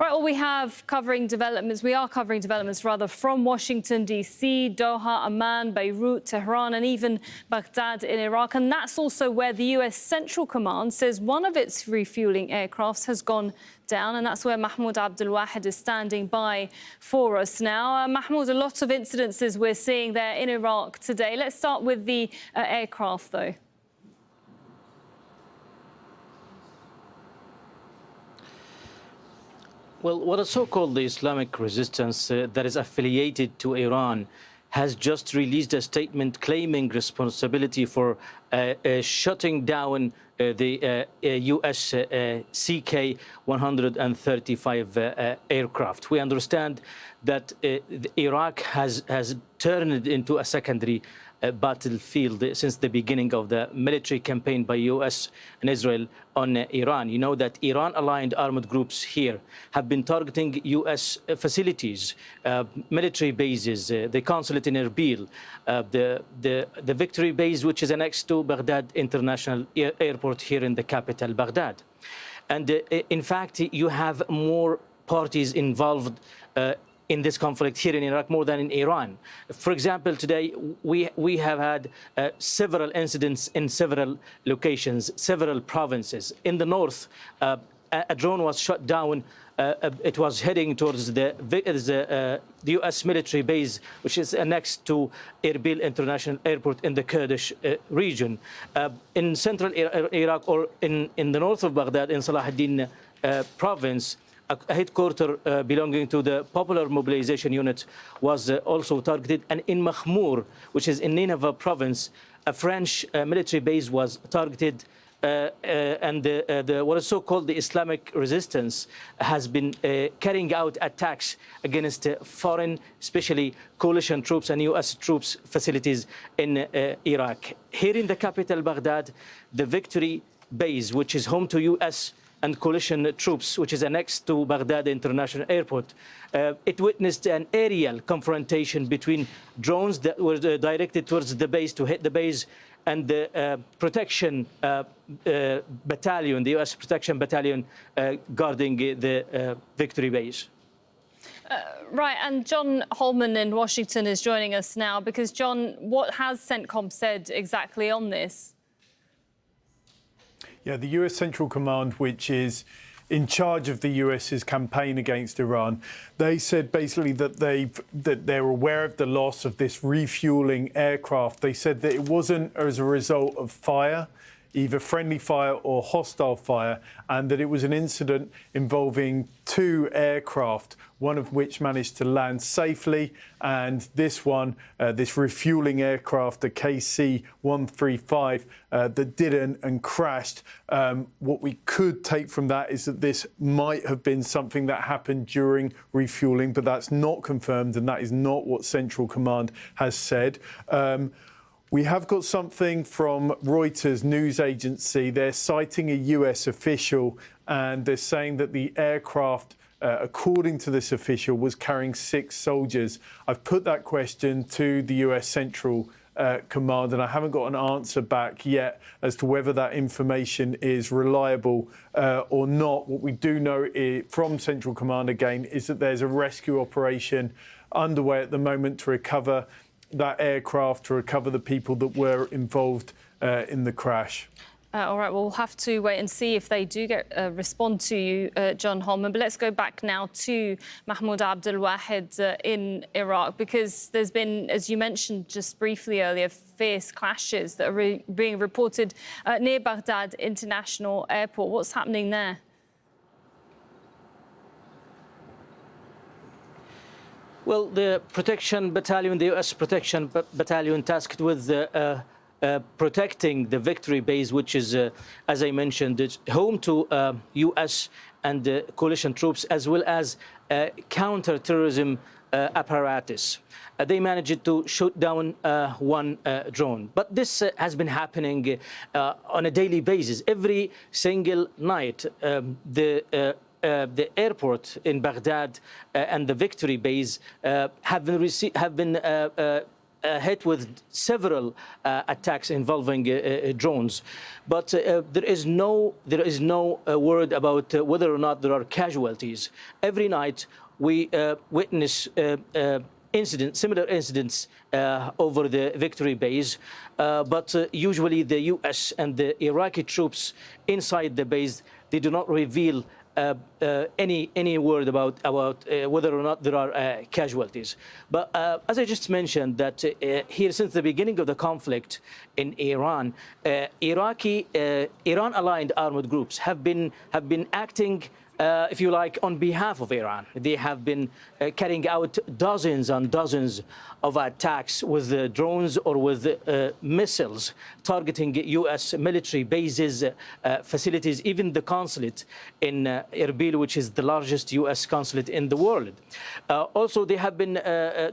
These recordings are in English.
Right, well, we are covering developments rather from Washington, D.C., Doha, Amman, Beirut, Tehran, and even Baghdad in Iraq. And that's also where the U.S. Central Command says one of its refueling aircrafts has gone down, and that's where Mahmoud Abdul-Wahed is standing by for us now. Mahmoud, a lot of incidences we're seeing there in Iraq today. Let's start with the aircraft, though. Well, what is so-called the Islamic Resistance that is affiliated to Iran has just released a statement claiming responsibility for shutting down the U.S. CK-135 aircraft. We understand that Iraq has turned it into a secondary battlefield since the beginning of the military campaign by U.S. and Israel on Iran. You know that Iran-aligned armed groups here have been targeting U.S. facilities, military bases, the consulate in Erbil, the Victory base, which is annexed to Baghdad International Airport here in the capital, Baghdad. And in fact, you have more parties involved in this conflict here in Iraq more than in Iran. For example, today we have had several incidents in several locations, several provinces. In the north, a drone was shot down. It was heading towards the U.S. military base, which is next to Erbil International Airport in the Kurdish region. In central Iraq, or in the north of Baghdad, in Salahuddin province, a headquarter belonging to the Popular Mobilization Unit was also targeted. And in Mahmour, which is in Nineveh province, a French military base was targeted. And what is so-called the Islamic Resistance has been carrying out attacks against foreign, especially coalition troops and U.S. troops facilities in Iraq. Here in the capital, Baghdad, the Victory base, which is home to U.S. and coalition troops, which is annexed to Baghdad International Airport. It witnessed an aerial confrontation between drones that were directed towards the base to hit the base, and the protection battalion, the U.S. protection battalion guarding the Victory base. Right, and John Holman in Washington is joining us now, because, John, what has CENTCOM said exactly on this? Yeah, the US Central Command, which is in charge of the US's campaign against Iran, they said basically that they're aware of the loss of this refueling aircraft. They said that it wasn't as a result of fire, either friendly fire or hostile fire, and that it was an incident involving two aircraft, one of which managed to land safely, and this one, this refueling aircraft, the KC-135, that didn't and crashed. What we could take from that is that this might have been something that happened during refueling, but that's not confirmed, and that is not what Central Command has said. We have got something from Reuters news agency. They're citing a US official, and they're saying that the aircraft, according to this official, was carrying 6 soldiers. I've put that question to the US Central Command, and I haven't got an answer back yet as to whether that information is reliable or not. What we do know from Central Command, again, is that there's a rescue operation underway at the moment to recover that aircraft, to recover the people that were involved in the crash. All right, well, we'll have to wait and see if they do respond to you, John Holman. But let's go back now to Mahmoud Abdul-Wahed in Iraq, because there's been, as you mentioned just briefly earlier, fierce clashes that are being reported near Baghdad International Airport. What's happening there? Well, the protection battalion, the U.S. protection battalion tasked with protecting the Victory base, which is, as I mentioned, it's home to U.S. and coalition troops, as well as counter-terrorism apparatus. They managed to shoot down one drone. But this has been happening on a daily basis. Every single night, the airport in Baghdad and the Victory base have been hit with several attacks involving drones, but there is no word about whether or not there are casualties. Every night we witness similar incidents over the victory base, but usually the U.S. and the Iraqi troops inside the base, they do not reveal any word about whether or not there are casualties. But as I just mentioned, that here since the beginning of the conflict in Iran, Iran-aligned armed groups have been acting, if you like, on behalf of Iran. They have been carrying out dozens and dozens of attacks with drones or with missiles targeting U.S. military bases, facilities, even the consulate in Erbil, which is the largest U.S. consulate in the world. Also, they have been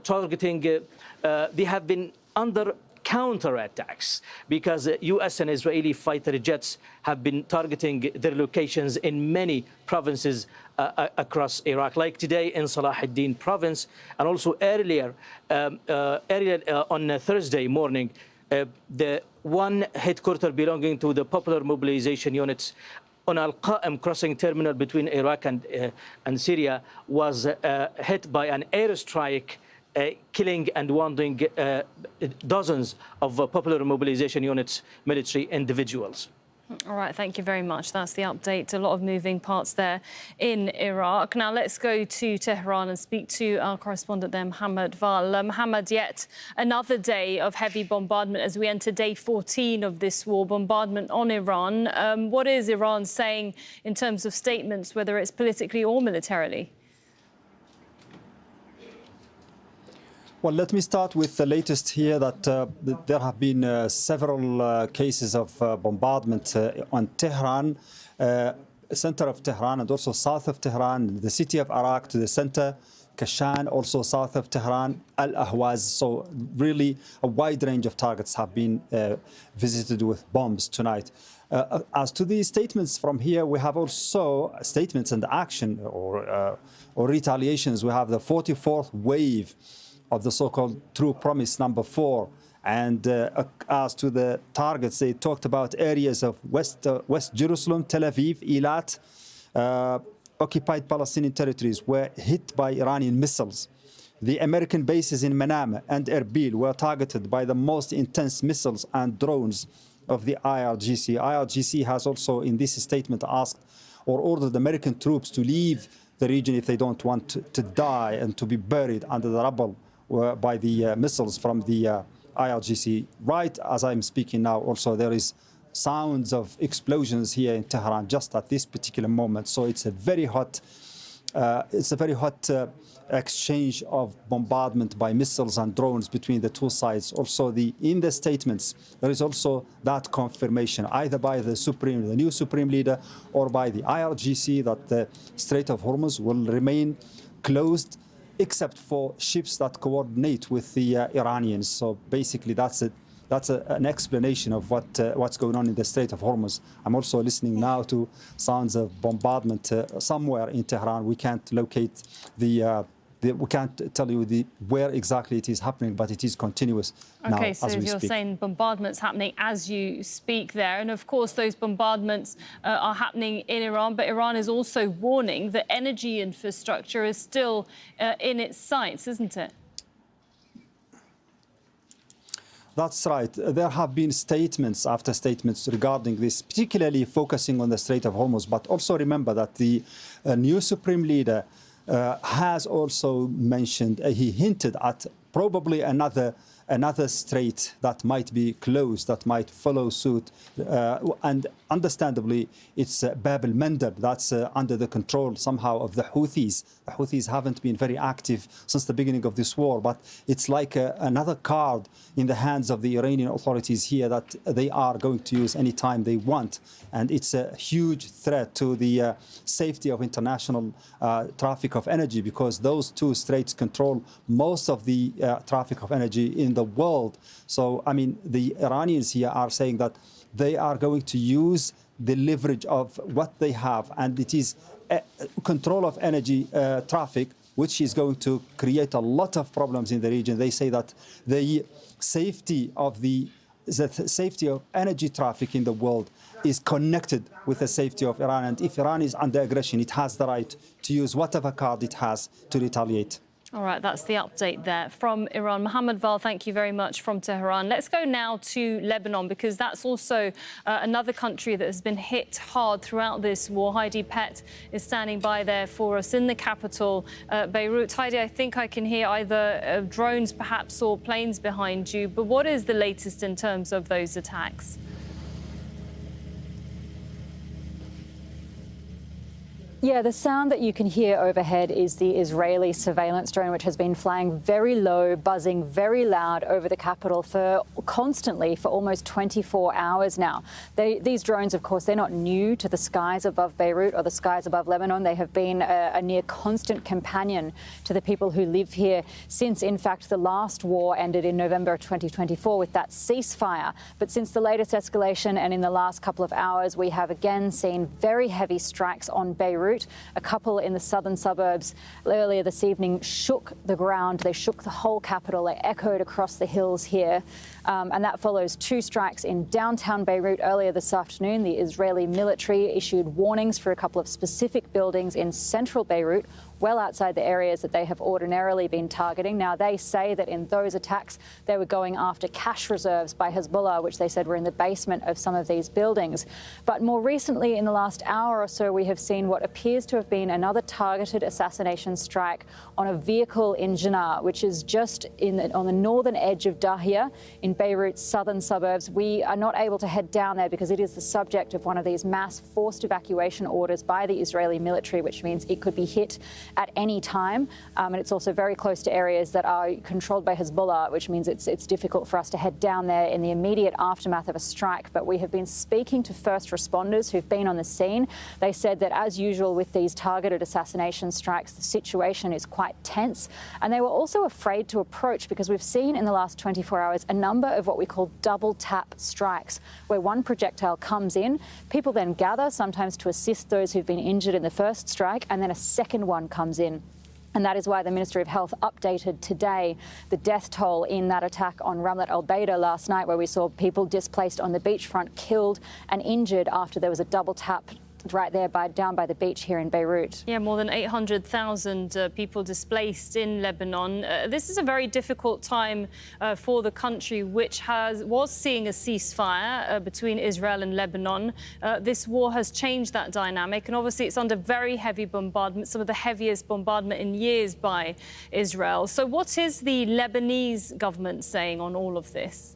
targeting, they have been under counterattacks because U.S. and Israeli fighter jets have been targeting their locations in many provinces across Iraq, like today in Salah ad-Din province, and also earlier on Thursday morning, the one headquarter belonging to the Popular Mobilization Units on Al-Qa'im crossing terminal between Iraq and Syria was hit by an airstrike, killing and wounding dozens of Popular Mobilization Units military individuals. All right, thank you very much. That's the update. A lot of moving parts there in Iraq. Now let's go to Tehran and speak to our correspondent there, Mohammed Val. Mohammed, yet another day of heavy bombardment as we enter day 14 of this war, bombardment on Iran. What is Iran saying in terms of statements, whether it's politically or militarily? Well, let me start with the latest here that there have been several cases of bombardment on Tehran, center of Tehran, and also south of Tehran, the city of Arak to the center, Kashan, also south of Tehran, Al-Ahwaz. So really a wide range of targets have been visited with bombs tonight. As to the statements from here, we have also statements and action or retaliations. We have the 44th wave of the so-called True Promise number 4. And as to the targets, they talked about areas of West Jerusalem, Tel Aviv, Eilat, occupied Palestinian territories were hit by Iranian missiles. The American bases in Manama and Erbil were targeted by the most intense missiles and drones of the IRGC. IRGC has also in this statement asked or ordered American troops to leave the region if they don't want to die and to be buried under the rubble by the missiles from the IRGC. Right as I'm speaking now, also there is sounds of explosions here in Tehran just at this particular moment. So it's a very hot, exchange of bombardment by missiles and drones between the two sides. Also, in the statements, there is also that confirmation, either by the new Supreme Leader, or by the IRGC, that the Strait of Hormuz will remain closed, except for ships that coordinate with the Iranians. So basically, that's an explanation of what's going on in the Strait of Hormuz. I'm also listening now to sounds of bombardment somewhere in Tehran. We can't locate we can't tell you where exactly it is happening, but it is continuous now as we speak. Okay, so you're saying bombardments happening as you speak there. And of course, those bombardments are happening in Iran, but Iran is also warning that energy infrastructure is still in its sights, isn't it? That's right. There have been statements after statements regarding this, particularly focusing on the Strait of Hormuz. But also remember that the new Supreme Leader has also mentioned, he hinted at probably another strait that might be closed, that might follow suit. And understandably, it's Bab al-Mandab that's under the control somehow of the Houthis. The Houthis haven't been very active since the beginning of this war, but it's like another card in the hands of the Iranian authorities here that they are going to use anytime they want. And it's a huge threat to the safety of international traffic of energy, because those two straits control most of the traffic of energy in the world. So, I mean, the Iranians here are saying that they are going to use the leverage of what they have, and it is control of energy traffic which is going to create a lot of problems in the region. They say that the safety of energy traffic in the world is connected with the safety of Iran. And if Iran is under aggression, it has the right to use whatever card it has to retaliate. All right, that's the update there from Iran. Mohammed Val, thank you very much from Tehran. Let's go now to Lebanon, because that's also another country that has been hit hard throughout this war. Heidi Pett is standing by there for us in the capital, Beirut. Heidi, I think I can hear either drones perhaps or planes behind you, but what is the latest in terms of those attacks? Yeah, the sound that you can hear overhead is the Israeli surveillance drone, which has been flying very low, buzzing very loud over the capital constantly for almost 24 hours now. These drones, of course, they're not new to the skies above Beirut or the skies above Lebanon. They have been a near constant companion to the people who live here since, in fact, the last war ended in November 2024 with that ceasefire. But since the latest escalation and in the last couple of hours, we have again seen very heavy strikes on Beirut. A couple in the southern suburbs earlier this evening shook the ground. They shook the whole capital. They echoed across the hills here. And that follows two strikes in downtown Beirut earlier this afternoon. The Israeli military issued warnings for a couple of specific buildings in central Beirut, well outside the areas that they have ordinarily been targeting. Now, they say that in those attacks, they were going after cash reserves by Hezbollah, which they said were in the basement of some of these buildings. But more recently, in the last hour or so, we have seen what appears to have been another targeted assassination strike on a vehicle in Jinnah, which is just on the northern edge of Doha in Beirut's southern suburbs. We are not able to head down there because it is the subject of one of these mass forced evacuation orders by the Israeli military, which means it could be hit at any time. And it's also very close to areas that are controlled by Hezbollah, which means it's difficult for us to head down there in the immediate aftermath of a strike. But we have been speaking to first responders who've been on the scene. They said that, as usual with these targeted assassination strikes, the situation is quite tense. And they were also afraid to approach because we've seen in the last 24 hours a number of what we call double tap strikes, where one projectile comes in, people then gather, sometimes to assist those who've been injured in the first strike, and then a second one comes in. And that is why the Ministry of Health updated today the death toll in that attack on Ramlat al-Baida last night, where we saw people displaced on the beachfront, killed and injured after there was a double tap right there down by the beach here in Beirut. Yeah, more than 800,000 people displaced in Lebanon. This is a very difficult time for the country, which was seeing a ceasefire between Israel and Lebanon. This war has changed that dynamic, and obviously it's under very heavy bombardment, some of the heaviest bombardment in years by Israel. So what is the Lebanese government saying on all of this?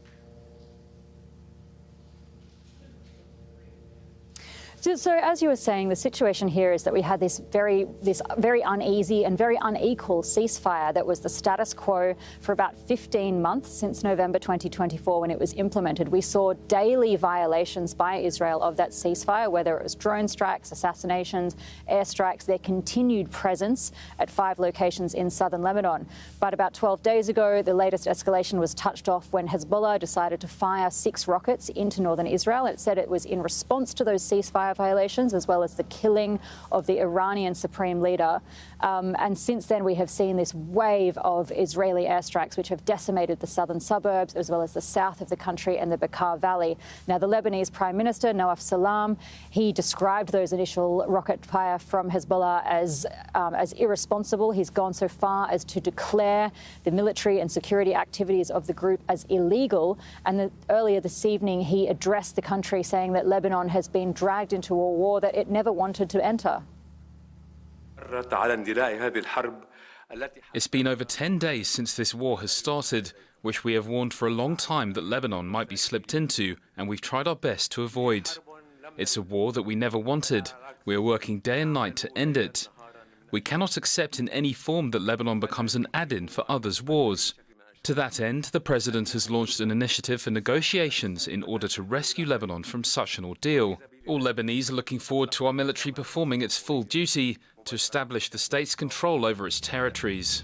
So as you were saying, the situation here is that we had this very uneasy and very unequal ceasefire that was the status quo for about 15 months since November 2024 when it was implemented. We saw daily violations by Israel of that ceasefire, whether it was drone strikes, assassinations, airstrikes, their continued presence at 5 locations in southern Lebanon. But about 12 days ago, the latest escalation was touched off when Hezbollah decided to fire 6 rockets into northern Israel. It said it was in response to those ceasefire violations, as well as the killing of the Iranian supreme leader. And since then, we have seen this wave of Israeli airstrikes, which have decimated the southern suburbs, as well as the south of the country and the Bekaa Valley. Now, the Lebanese Prime Minister, Nawaf Salam, he described those initial rocket fire from Hezbollah as irresponsible. He's gone so far as to declare the military and security activities of the group as illegal. And earlier this evening, he addressed the country saying that Lebanon has been dragged into a war that it never wanted to enter. It's been over 10 days since this war has started, which we have warned for a long time that Lebanon might be slipped into, and we've tried our best to avoid. It's a war that we never wanted. We are working day and night to end it. We cannot accept in any form that Lebanon becomes an add-in for others' wars. To that end, the President has launched an initiative for negotiations in order to rescue Lebanon from such an ordeal. All Lebanese are looking forward to our military performing its full duty to establish the state's control over its territories.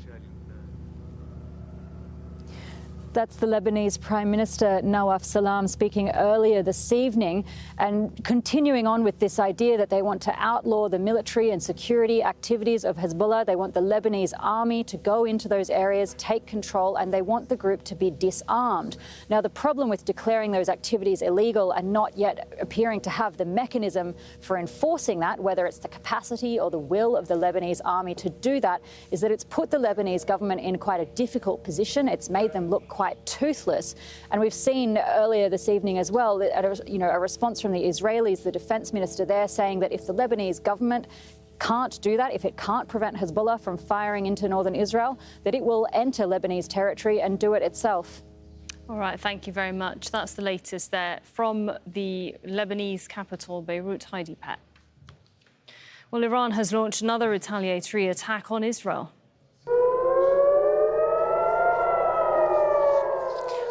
That's the Lebanese Prime Minister Nawaf Salam speaking earlier this evening and continuing on with this idea that they want to outlaw the military and security activities of Hezbollah. They want the Lebanese army to go into those areas, take control, and they want the group to be disarmed. Now, the problem with declaring those activities illegal and not yet appearing to have the mechanism for enforcing that, whether it's the capacity or the will of the Lebanese army to do that, is that it's put the Lebanese government in quite a difficult position. It's made them look quite toothless. And we've seen earlier this evening as well, a response from the Israelis, the defense minister there, saying that if the Lebanese government can't do that, if it can't prevent Hezbollah from firing into northern Israel, that it will enter Lebanese territory and do it itself. All right, thank you very much. That's the latest there from the Lebanese capital, Beirut. Heidi Pett. Well, Iran has launched another retaliatory attack on Israel.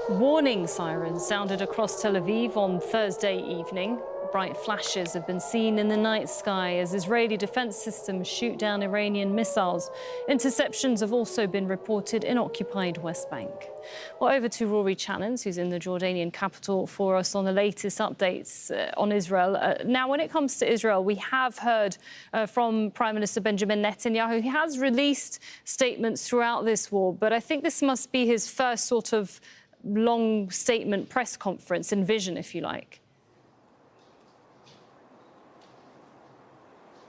Warning sirens sounded across Tel Aviv on Thursday evening. Bright flashes have been seen in the night sky as Israeli defense systems shoot down Iranian missiles. Interceptions have also been reported in occupied West Bank. Well, over to Rory Challens, who's in the Jordanian capital, for us on the latest updates on Israel. Now, when it comes to Israel, we have heard from Prime Minister Benjamin Netanyahu. He has released statements throughout this war, but I think this must be his first sort of long statement press conference and vision, if you like.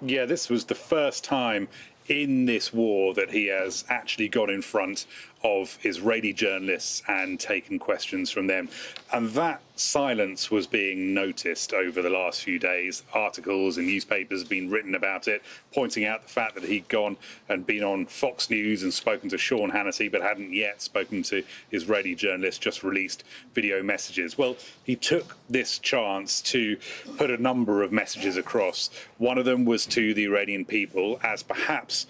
Yeah, this was the first time in this war that he has actually got in front of Israeli journalists and taken questions from them. And that silence was being noticed over the last few days. Articles and newspapers have been written about it, pointing out the fact that he'd gone and been on Fox News and spoken to Sean Hannity, but hadn't yet spoken to Israeli journalists, just released video messages. Well, he took this chance to put a number of messages across. One of them was to the Iranian people, as perhaps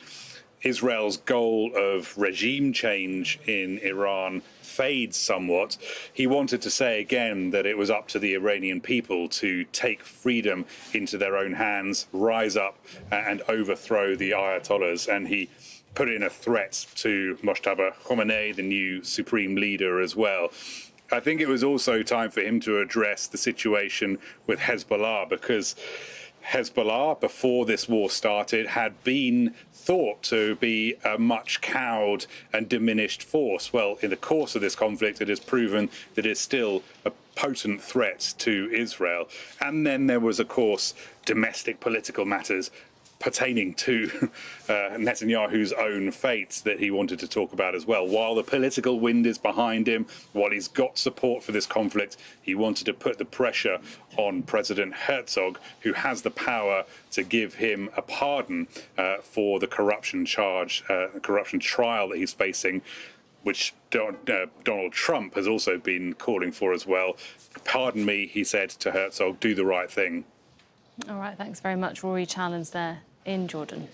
Israel's goal of regime change in Iran fades somewhat. He wanted to say again that it was up to the Iranian people to take freedom into their own hands, rise up and overthrow the Ayatollahs. And he put in a threat to Mojtaba Khomeini, the new supreme leader, as well. I think it was also time for him to address the situation with Hezbollah, because Hezbollah, before this war started, had been thought to be a much cowed and diminished force. Well, in the course of this conflict, it has proven that it's still a potent threat to Israel. And then there was, of course, domestic political matters pertaining to Netanyahu's own fate that he wanted to talk about as well. While the political wind is behind him, while he's got support for this conflict, he wanted to put the pressure on President Herzog, who has the power to give him a pardon for the corruption charge, corruption trial that he's facing, which Donald Trump has also been calling for as well. Pardon me, he said to Herzog, do the right thing. All right, thanks very much, Rory Challens there in Jordan.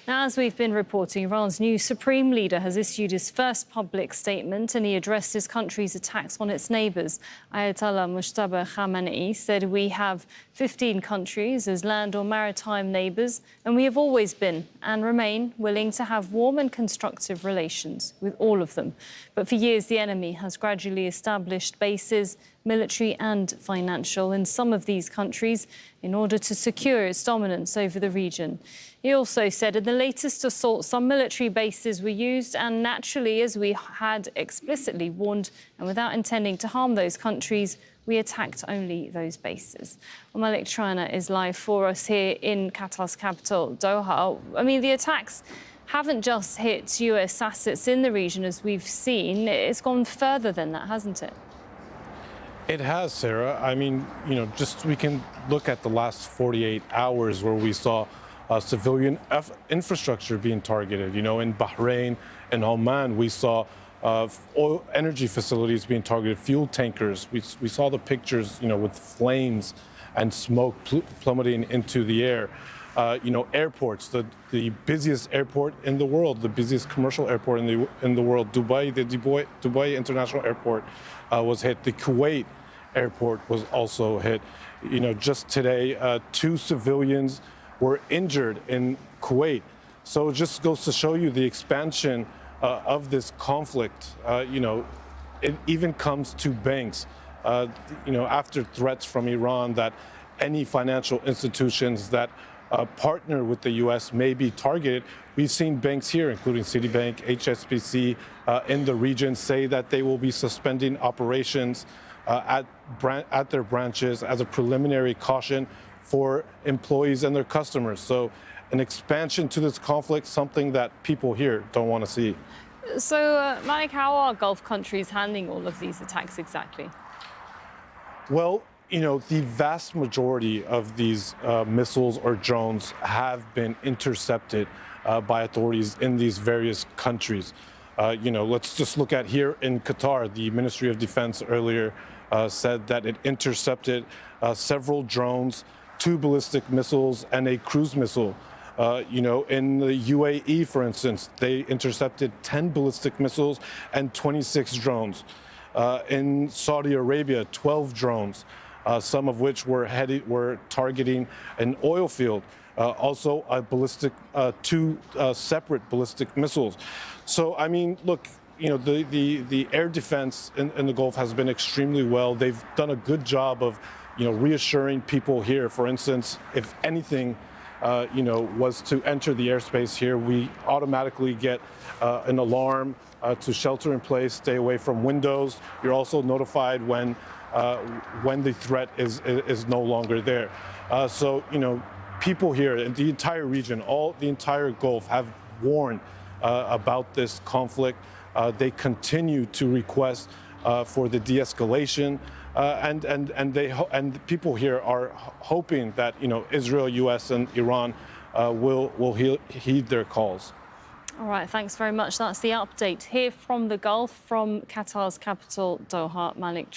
Now, as we've been reporting, Iran's new supreme leader has issued his first public statement, and he addressed his country's attacks on its neighbours. Ayatollah Mojtaba Khomeini said, "We have 15 countries as land or maritime neighbours, and we have always been and remain willing to have warm and constructive relations with all of them. But for years, the enemy has gradually established bases, military and financial, in some of these countries in order to secure its dominance over the region." He also said in the latest assault, some military bases were used, and naturally, as we had explicitly warned, and without intending to harm those countries, we attacked only those bases. Well, Malik Trana is live for us here in Qatar's capital, Doha. I mean, the attacks haven't just hit US assets in the region, as we've seen. It's gone further than that, hasn't it? It has, Sarah. I mean, just we can look at the last 48 hours where we saw civilian infrastructure being targeted. In Bahrain and Amman, we saw oil energy facilities being targeted, fuel tankers. We saw the pictures, with flames and smoke plummeting into the air. Airports, the busiest airport in the world, the busiest commercial airport in the world, Dubai, the Dubai International Airport was hit. The Kuwait airport was also hit. Just today, 2 civilians were injured in Kuwait. So it just goes to show you the expansion of this conflict. it even comes to banks. After threats from Iran that any financial institutions that partner with the U.S. may be targeted, we've seen banks here, including Citibank, HSBC, in the region, say that they will be suspending operations at their branches as a preliminary caution for employees and their customers. So an expansion to this conflict, something that people here don't want to see. So, Malik, how are Gulf countries handling all of these attacks exactly? Well, the vast majority of these missiles or drones have been intercepted by authorities in these various countries. Let's just look at here in Qatar. The Ministry of Defense earlier said that it intercepted several drones, 2 ballistic missiles, and a cruise missile. In the UAE, for instance, they intercepted 10 ballistic missiles and 26 drones. In Saudi Arabia, 12 drones, some of which were targeting an oil field. Also, two separate ballistic missiles. So, I mean, look, the air defense in the Gulf has been extremely well. They've done a good job of, reassuring people here. For instance, if anything, was to enter the airspace here, we automatically get an alarm to shelter in place, stay away from windows. You're also notified when the threat is no longer there. So, people here in the entire region, the entire Gulf, have warned about this conflict. They continue to request for the de-escalation, and people here are hoping that Israel, U.S., and Iran will heed their calls. All right, thanks very much. That's the update here from the Gulf, from Qatar's capital, Doha. Malik.